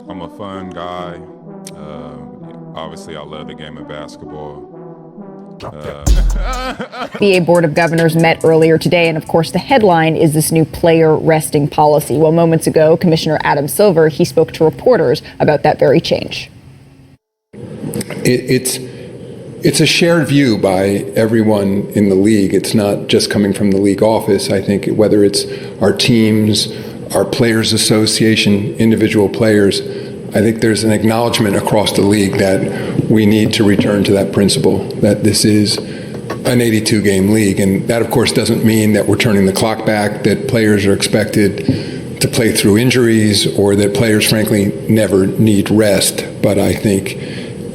I'm a fun guy. Obviously, I love the game of basketball. The Board of Governors met earlier today, and of course the headline is this new player resting policy. Well, moments ago, Commissioner Adam Silver, he spoke to reporters about that very change. It's a shared view by everyone in the league. It's not just coming from the league office. I think whether it's our teams, our players association, individual players, I think there's an acknowledgement across the league that we need to return to that principle, that this is an 82-game league. And that, of course, doesn't mean that we're turning the clock back, that players are expected to play through injuries, or that players, frankly, never need rest. But I think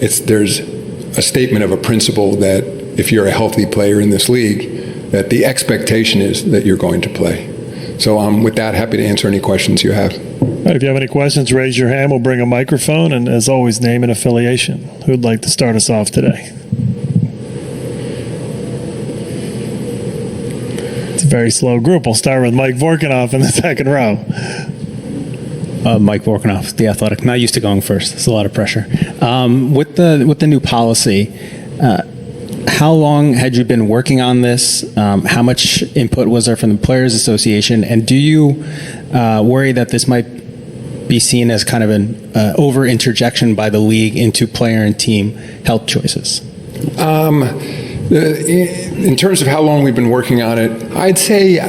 there's a statement of a principle that if you're a healthy player in this league, that the expectation is that you're going to play. So I'm, with that, happy to answer any questions you have. All right, if you have any questions, raise your hand. We'll bring a microphone. And as always, name and affiliation. Who'd like to start us off today? It's a very slow group. We'll start with Mike Vorkanoff in the second row. Mike Vorkanoff, The Athletic. Not used to going first. It's a lot of pressure. With the new policy, how long had you been working on this? How much input was there from the Players Association? And do you worry that this might be seen as kind of an over-interjection by the league into player and team health choices? In terms of how long we've been working on it, I'd say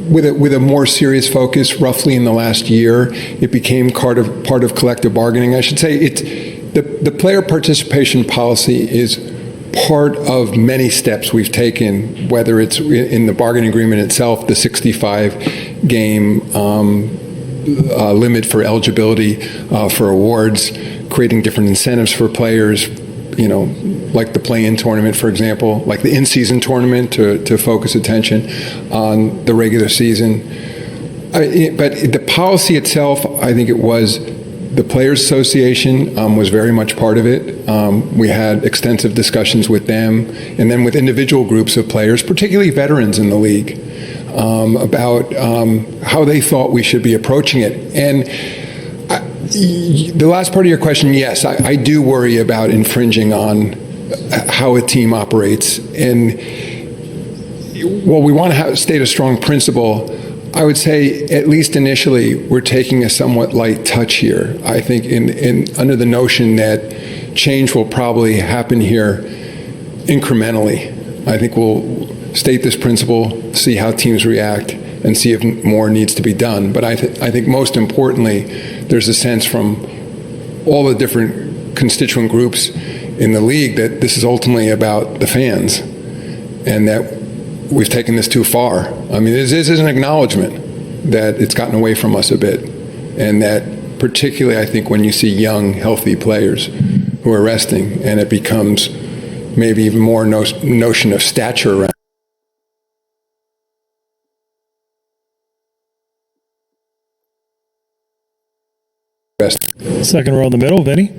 with a more serious focus, roughly in the last year, it became part of collective bargaining. I should say the player participation policy is part of many steps we've taken, whether it's in the bargaining agreement itself, the 65-game limit for eligibility for awards, creating different incentives for players, like the play-in tournament, for example, like the in-season tournament to focus attention on the regular season. But the policy itself, I think it was the Players Association was very much part of it. We had extensive discussions with them, and then with individual groups of players, particularly veterans in the league, about how they thought we should be approaching it. And the last part of your question, yes, I do worry about infringing on how a team operates. And while we want to state a strong principle, I would say, at least initially, we're taking a somewhat light touch here. I think under the notion that change will probably happen here incrementally. I think we'll state this principle, see how teams react, and see if more needs to be done. But I think most importantly, there's a sense from all the different constituent groups in the league that this is ultimately about the fans, and that we've taken this too far. I mean, this is an acknowledgement that it's gotten away from us a bit, and that particularly I think when you see young, healthy players who are resting, and it becomes maybe even more notion of stature around. Second row in the middle, Vinny.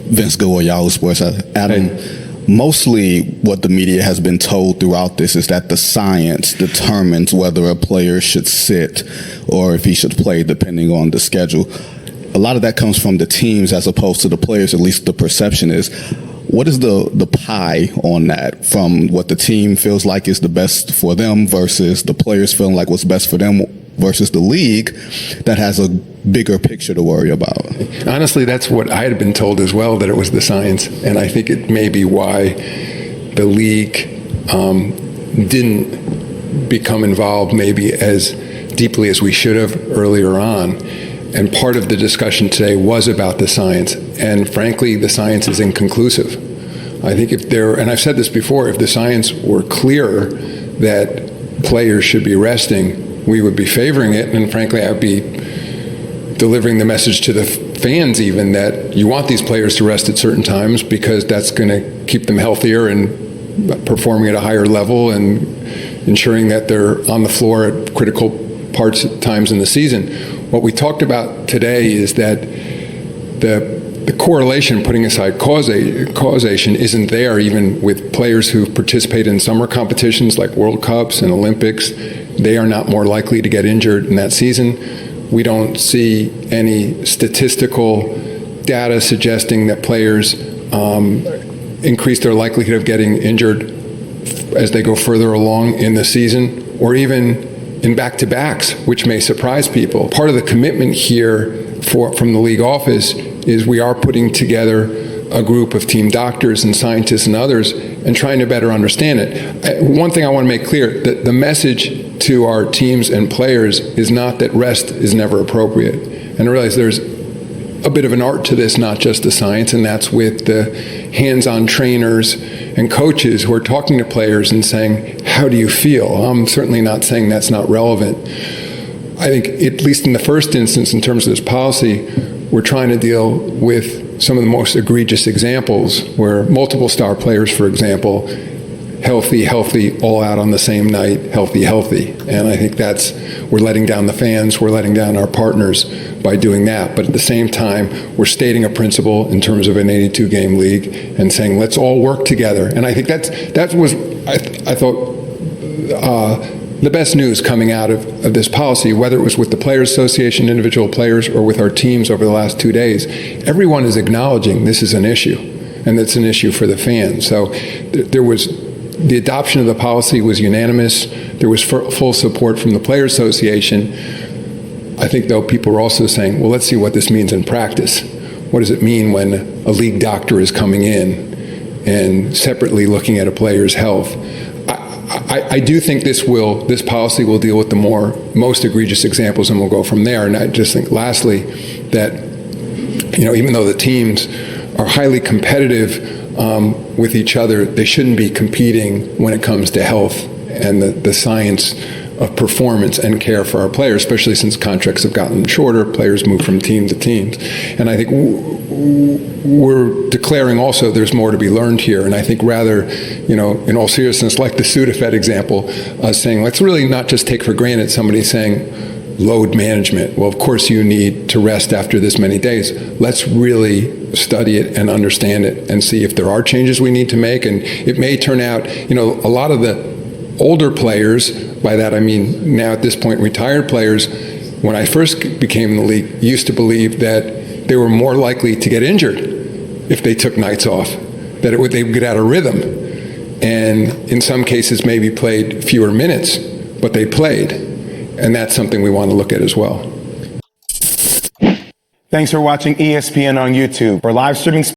Vince Goa, Yahoo Sports. Adam, mostly what the media has been told throughout this is that the science determines whether a player should sit or if he should play, depending on the schedule. A lot of that comes from the teams as opposed to the players, at least the perception is. What is the pie on that, from what the team feels like is the best for them versus the players feeling like what's best for them versus the league that has a bigger picture to worry about? Honestly, that's what I had been told as well, that it was the science. And I think it may be why the league didn't become involved maybe as deeply as we should have earlier on. And part of the discussion today was about the science. And frankly, the science is inconclusive. I think and I've said this before, if the science were clear that players should be resting, we would be favoring it. And frankly, I'd be delivering the message to the fans even that you want these players to rest at certain times because that's going to keep them healthier and performing at a higher level and ensuring that they're on the floor at critical times in the season. What we talked about today is that the correlation, putting aside causation, isn't there even with players who participate in summer competitions like World Cups and Olympics. They are not more likely to get injured in that season. We don't see any statistical data suggesting that players increase their likelihood of getting injured as they go further along in the season, or even in back-to-backs, which may surprise people. Part of the commitment here from the league office is we are putting together a group of team doctors and scientists and others and trying to better understand it. One thing I want to make clear, that the message to our teams and players is not that rest is never appropriate. And I realize there's a bit of an art to this, not just the science, and that's with the hands-on trainers and coaches who are talking to players and saying, how do you feel? I'm certainly not saying that's not relevant. I think, at least in the first instance, in terms of this policy, we're trying to deal with some of the most egregious examples where multiple star players, for example, healthy, all out on the same night, healthy. And I think we're letting down the fans, we're letting down our partners by doing that. But at the same time, we're stating a principle in terms of an 82-game league and saying, let's all work together. And I think that was, I thought, the best news coming out of this policy, whether it was with the Players Association, individual players, or with our teams over the last 2 days. Everyone is acknowledging this is an issue, and it's an issue for the fans. So the adoption of the policy was unanimous. There was full support from the Players Association. I think, though, people were also saying, well, let's see what this means in practice. What does it mean when a league doctor is coming in and separately looking at a player's health? I do think this policy will deal with the most egregious examples, and we'll go from there. And I just think, lastly, that even though the teams are highly competitive with each other, they shouldn't be competing when it comes to health and the science of performance and care for our players, especially since contracts have gotten shorter, players move from team to team. And I think we're declaring also there's more to be learned here. And I think rather, in all seriousness, like the Sudafed example, saying let's really not just take for granted somebody saying load management. Well, of course you need to rest after this many days. Let's really study it and understand it and see if there are changes we need to make. And it may turn out, a lot of the older players, by that I mean now at this point retired players, when I first became in the league, used to believe that they were more likely to get injured if they took nights off, that they would get out of rhythm. And in some cases maybe played fewer minutes, but they played. And that's something we want to look at as well. Thanks for watching ESPN on YouTube. For live streaming